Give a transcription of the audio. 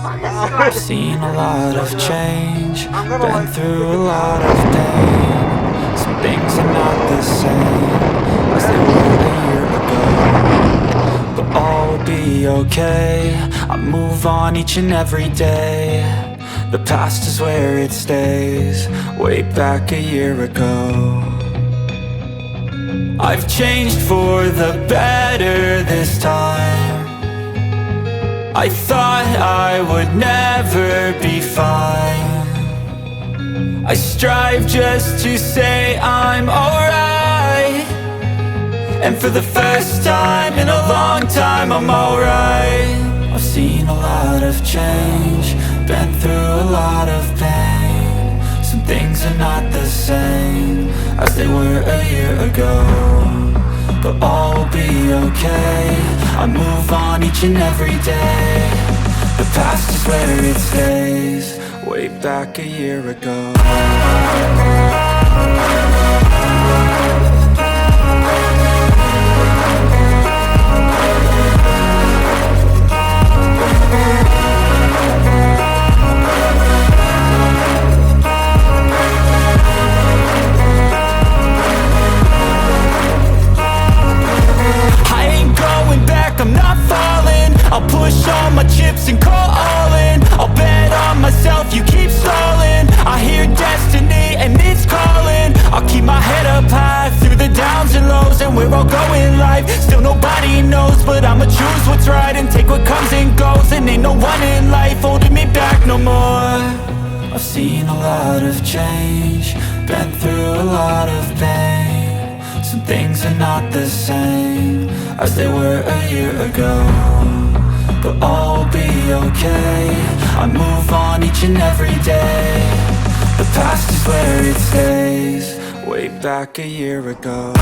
I've seen a lot of change, been through a lot of pain. Some things are not the same as they were a year ago, but all will be okay. I move on each and every day. The past is where it stays, way back a year ago. I've changed for the better this time. I thought I would never be fine. I strive just to say I'm alright, and for the first time in a long time I'm alright. I've seen a lot of change, been through a lot of pain. Some things are not the same as they were a year ago, but all will be okay. I move on each and every day. The past is where it stays, way back a year ago. I'm not falling, I'll push all my chips and call all in. I'll bet on myself, you keep stalling. I hear destiny and it's calling. I'll keep my head up high through the downs and lows, and we're all going life. Still nobody knows, but I'ma choose what's right and take what comes and goes. And ain't no one in life holding me back no more. I've seen a lot of change, been through a lot of pain. Some things are not the same as they were a year ago, but all will be okay. I move on each and every day. The past is where it stays, way back a year ago.